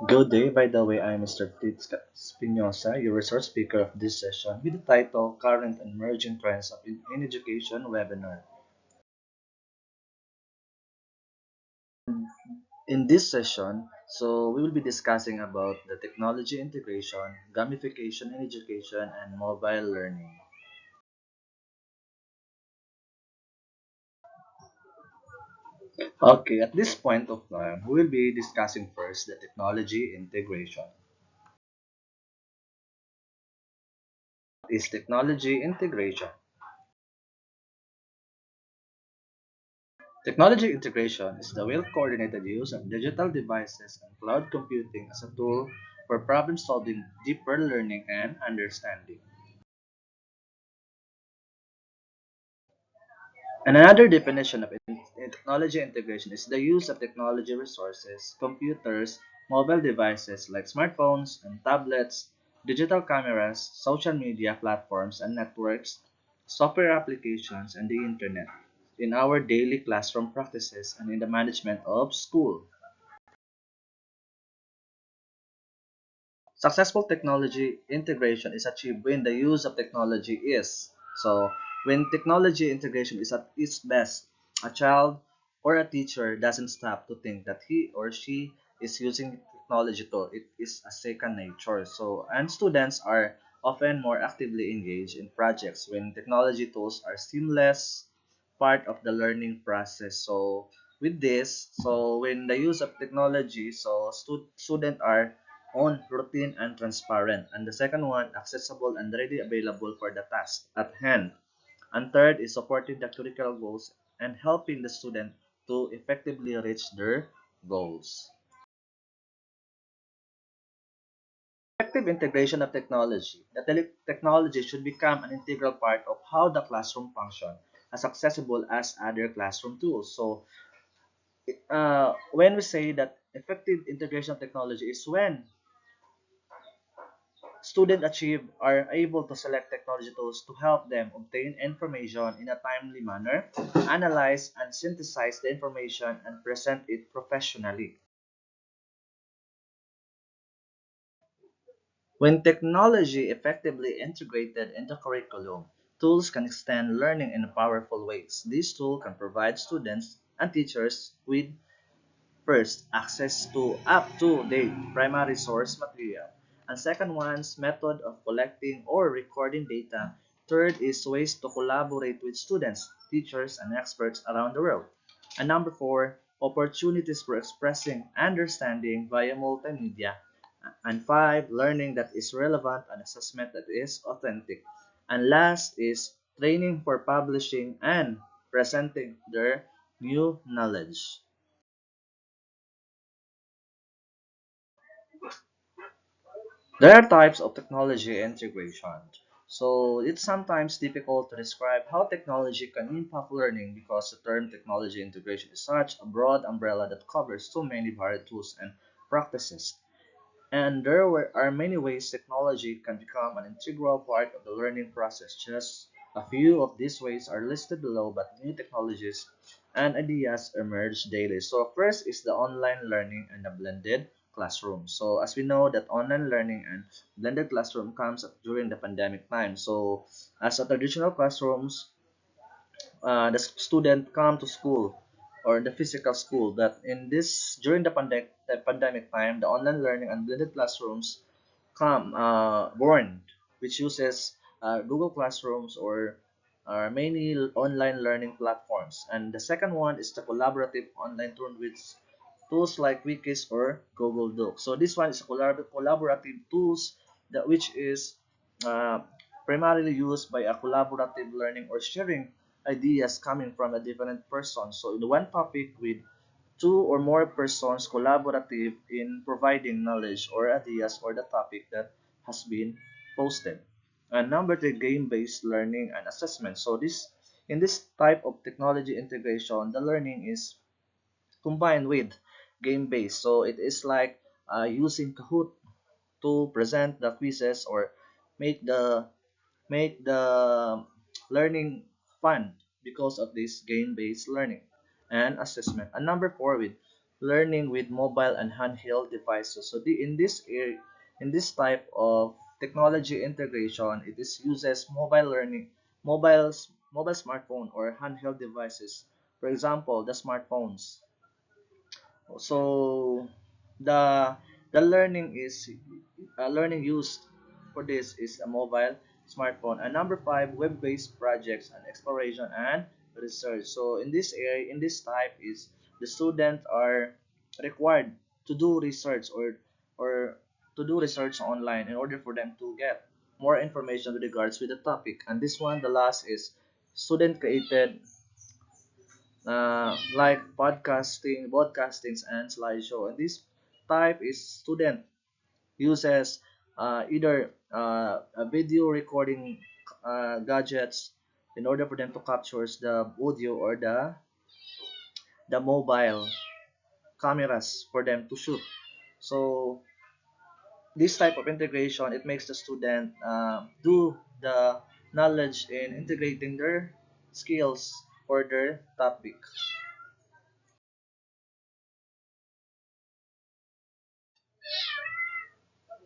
Good day, by the way, I'm Mr. Fritz Spinoza, your resource speaker of this session with the title Current and Emerging Trends in Education webinar. In this session, we will be discussing about the technology integration, gamification in education, and mobile learning. Okay, at this point of time, we will be discussing first the technology integration. Is technology integration? Technology integration is the well-coordinated use of digital devices and cloud computing as a tool for problem-solving, deeper learning, and understanding. And another definition of technology integration is the use of technology resources, computers, mobile devices like smartphones and tablets, digital cameras, social media platforms and networks, software applications, and the internet in our daily classroom practices and in the management of school. Successful technology integration is achieved when the use of technology is. So, when technology integration is at its best, a child or a teacher doesn't stop to think that he or she is using technology tool. It is a second nature. So, and students are often more actively engaged in projects when technology tools are seamless part of the learning process. So, with this, when the use of technology, students are on, routine, and transparent. And the second one, accessible and readily available for the task at hand. And third is supporting the curricular goals and helping the student to effectively reach their goals. Effective integration of technology. The technology should become an integral part of how the classroom functions, as accessible as other classroom tools. When we say that effective integration of technology is when students achieve are able to select technology tools to help them obtain information in a timely manner, analyze and synthesize the information, and present it professionally. When technology effectively integrated into curriculum, tools can extend learning in powerful ways. These tools can provide students and teachers with first, access to up-to-date primary source material. And second one's method of collecting or recording data. Third is ways to collaborate with students, teachers, and experts around the world. And number four, opportunities for expressing understanding via multimedia. And five, learning that is relevant and assessment that is authentic. And last is training for publishing and presenting their new knowledge. There are types of technology integration. So it's sometimes difficult to describe how technology can impact learning because the term technology integration is such a broad umbrella that covers so many varied tools and practices. And are many ways technology can become an integral part of the learning process. Just a few of these ways are listed below, but new technologies and ideas emerge daily. So first is the online learning and the blended classroom. So as we know that online learning and blended classroom comes up during the pandemic time. So as a traditional classrooms, the student come to school or the physical school, that in this during the pandemic time, the online learning and blended classrooms come born, which uses Google Classrooms or many online learning platforms. And the second one is the collaborative online tool with tools like Wikis or Google Docs. So this one is collaborative tools that which is uh, primarily used by a collaborative learning or sharing ideas coming from a different person. So in one topic with two or more persons collaborative in providing knowledge or ideas for the topic that has been posted. And number three, game-based learning and assessment. So this in this type of technology integration, the learning is combined with game-based. So it is like using Kahoot to present the quizzes or make the make the learning fun because of this game-based learning and assessment. And number four, with learning with mobile and handheld devices. So in this type of technology integration, it is uses mobile learning, mobile smartphone or handheld devices. For example, the smartphones. So the the learning is learning used for this is a mobile smartphone. And number five, web-based projects and exploration and research. So in this area, in this type is the students are required to do research or to do research online in order for them to get more information with regards with the topic. And this one, the last is student created like broadcastings and slideshow. And this type is student uses either a video recording gadgets in order for them to capture the audio or the mobile cameras for them to shoot. So this type of integration, it makes the student do the knowledge in integrating their skills for their topic.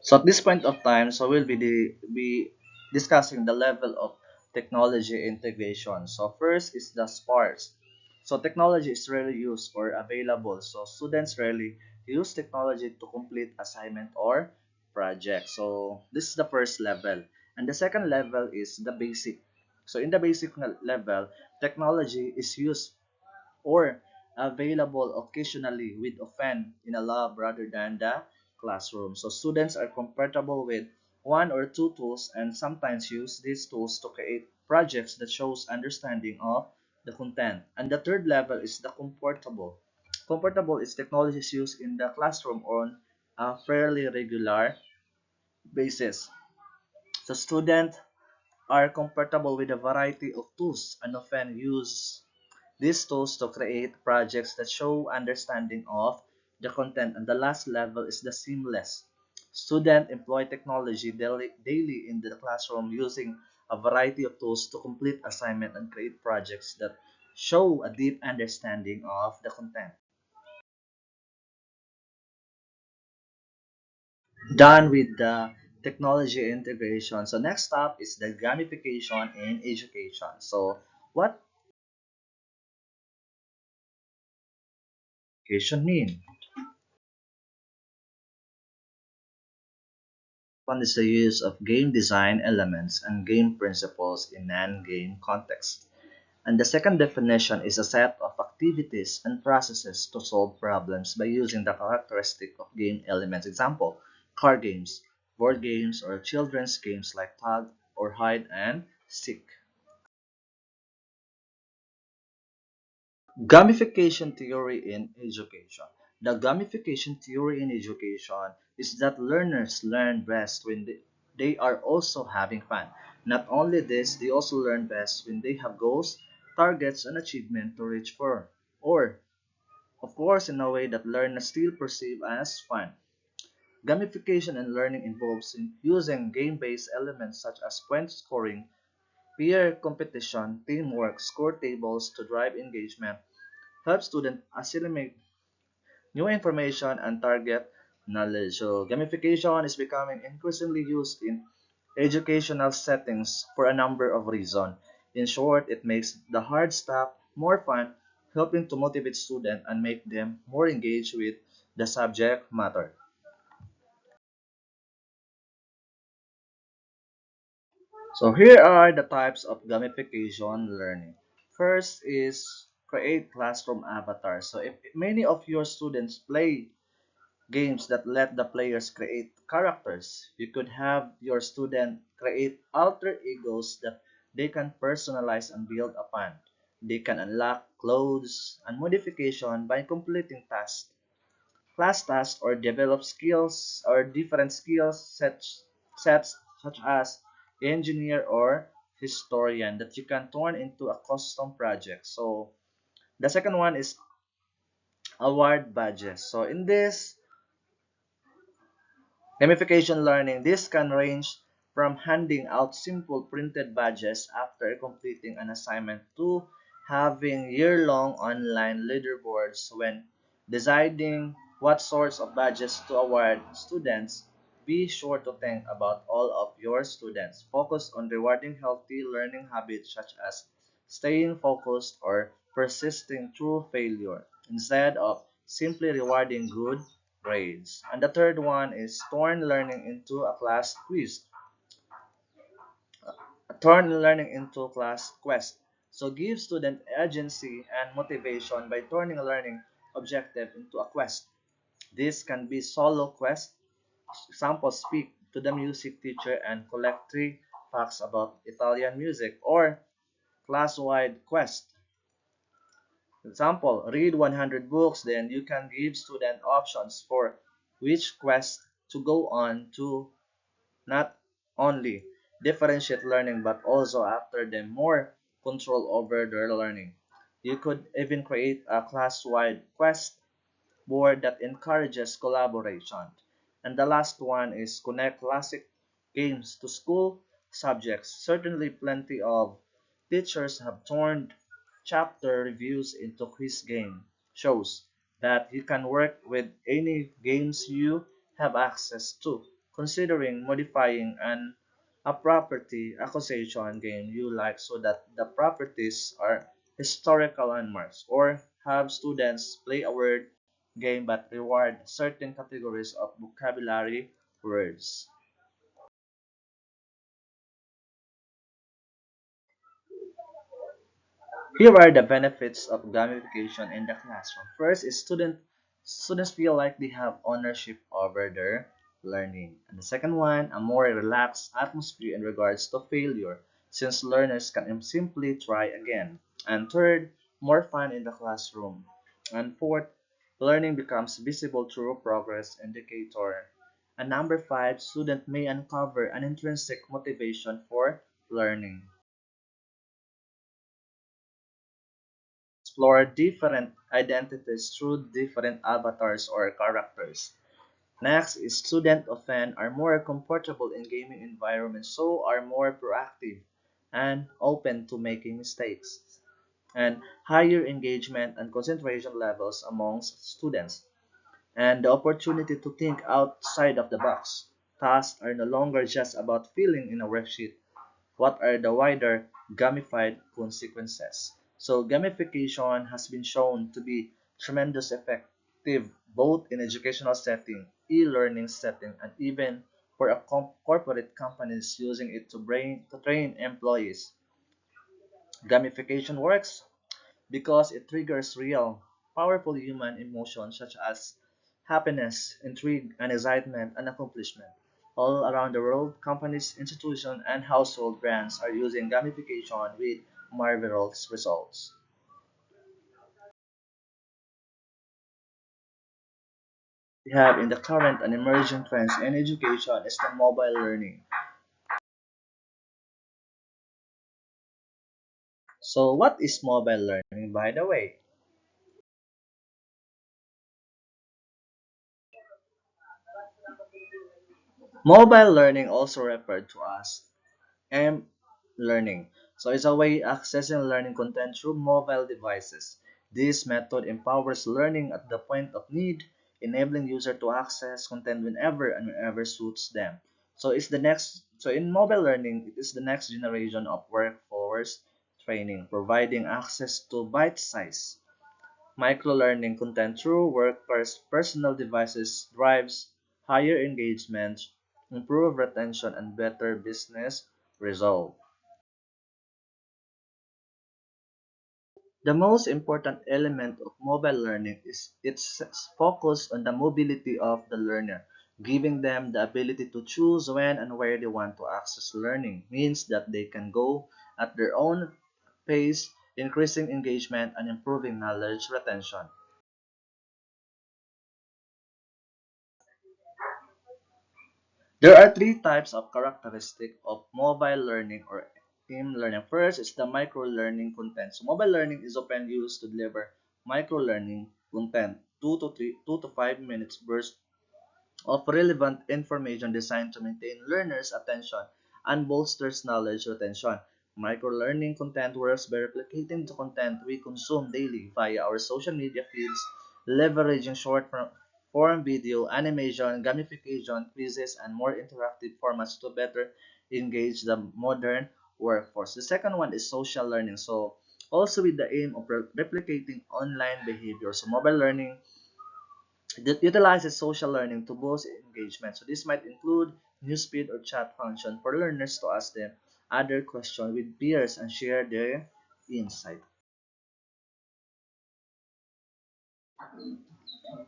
So at this point of time, so we'll be discussing the level of technology integration. So first is the sparse. So technology is rarely used or available. So students rarely use technology to complete assignment or project. So this is the first level. And the second level is the basic. So in the basic level, technology is used or available occasionally with often in a lab rather than the classroom. So students are comfortable with one or two tools and sometimes use these tools to create projects that shows understanding of the content. And the third level is the comfortable. Comfortable is technologies used in the classroom on a fairly regular basis. So students are comfortable with a variety of tools and often use these tools to create projects that show understanding of the content. And the last level is the seamless. Students employ technology daily in the classroom using a variety of tools to complete assignment and create projects that show a deep understanding of the content. Done with the technology integration. So next up is the gamification in education. So what education mean? One is the use of game design elements and game principles in non-game context. And the second definition is a set of activities and processes to solve problems by using the characteristic of game elements. Example, card games, board games, or children's games like tag or hide and seek. Gamification theory in education. The gamification theory in education is that learners learn best when they are also having fun. Not only this, they also learn best when they have goals, targets, and achievement to reach for, or, of course, in a way that learners still perceive as fun. Gamification and learning involves using game-based elements such as point scoring, peer competition, teamwork, score tables to drive engagement, help students assimilate new information and target knowledge. So gamification is becoming increasingly used in educational settings for a number of reasons. In short, it makes the hard stuff more fun, helping to motivate students and make them more engaged with the subject matter. So here are the types of gamification learning. First is create classroom avatars. So if many of your students play games that let the players create characters. You could have your student create alter egos that they can personalize and build upon. They can unlock clothes and modification by completing tasks, class tasks, or develop skills or different sets such as engineer or historian that you can turn into a custom project. So the second one is award badges. So in this gamification learning, this can range from handing out simple printed badges after completing an assignment to having year-long online leaderboards when Deciding what sorts of badges to award students, be sure to think about all of your students. Focus on rewarding healthy learning habits such as staying focused or persisting through failure instead of simply rewarding good grades. And the third one is turn learning into a class quiz. Turn learning into a class quest. So give student agency and motivation by turning a learning objective into a quest. This can be solo quest, example speak to the music teacher and collect 3 facts about Italian music, or class-wide quest. Example, read 100 books, then you can give student options for which quest to go on to not only differentiate learning but also after them more control over their learning. You could even create a class-wide quest board that encourages collaboration. And the last one is connect classic games to school subjects. Certainly, plenty of teachers have turned chapter reviews into quiz game shows that you can work with any games you have access to, considering modifying a property acquisition game you like so that the properties are historical landmarks, or have students play a word game but reward certain categories of vocabulary words. Here are the benefits of gamification in the classroom. First is students feel like they have ownership over their learning. And the second one, a more relaxed atmosphere in regards to failure, since learners can simply try again. And third, more fun in the classroom. And fourth, learning becomes visible through progress indicator. And number five, student may uncover an intrinsic motivation for learning. Explore different identities through different avatars or characters. Next is students often are more comfortable in gaming environments, so are more proactive and open to making mistakes, and higher engagement and concentration levels amongst students, and the opportunity to think outside of the box. Tasks are no longer just about filling in a worksheet. What are the wider gamified consequences? So gamification has been shown to be tremendously effective both in educational setting, e-learning setting, and even for a corporate companies using it to train employees. Gamification works because it triggers real, powerful human emotions such as happiness, intrigue, and excitement and accomplishment. All around the world, companies, institutions, and household brands are using gamification with marvelous results. We have in the current and emerging trends in education is the mobile learning. So what is mobile learning, by the way? Mobile learning, also referred to as learning. So it's a way accessing learning content through mobile devices. This method empowers learning at the point of need, enabling user to access content whenever and wherever suits them. So in mobile learning, it is the next generation of workforce training, providing access to bite-sized micro-learning content through workers' personal devices drives higher engagement, improved retention, and better business results. The most important element of mobile learning is its focus on the mobility of the learner. Giving them the ability to choose when and where they want to access learning means that they can go at their own pace, increasing engagement and improving knowledge retention. There are 3 types of characteristic of mobile learning or learning. First is the micro-learning content. So mobile learning is often used to deliver micro-learning content, 2 to 5 minutes bursts of relevant information designed to maintain learners' attention and bolsters knowledge retention. Micro-learning content works by replicating the content we consume daily via our social media feeds, leveraging short form video, animation, gamification, quizzes, and more interactive formats to better engage the modern workforce. The second one is social learning. So, also with the aim of replicating online behavior. So, mobile learning utilizes social learning to boost engagement. So, this might include newsfeed or chat function for learners to ask them other questions with peers and share their insight.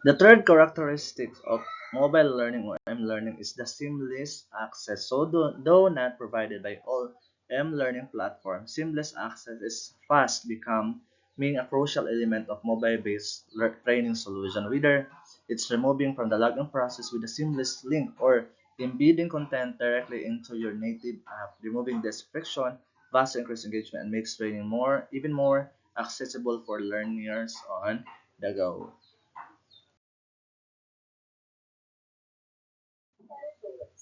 The third characteristic of mobile learning or M-learning is the seamless access. So though not provided by all M-learning platforms, seamless access is fast becoming a crucial element of mobile-based training solution. Whether it's removing from the login process with a seamless link or embedding content directly into your native app, removing this friction, vastly increase engagement and makes training even more accessible for learners on the go.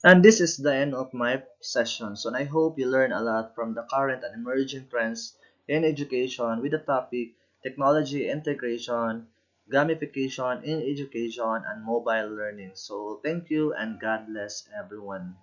And this is the end of my session. So I hope you learn a lot from the current and emerging trends in education with the topic technology integration, gamification in education, and mobile learning. So thank you and God bless everyone.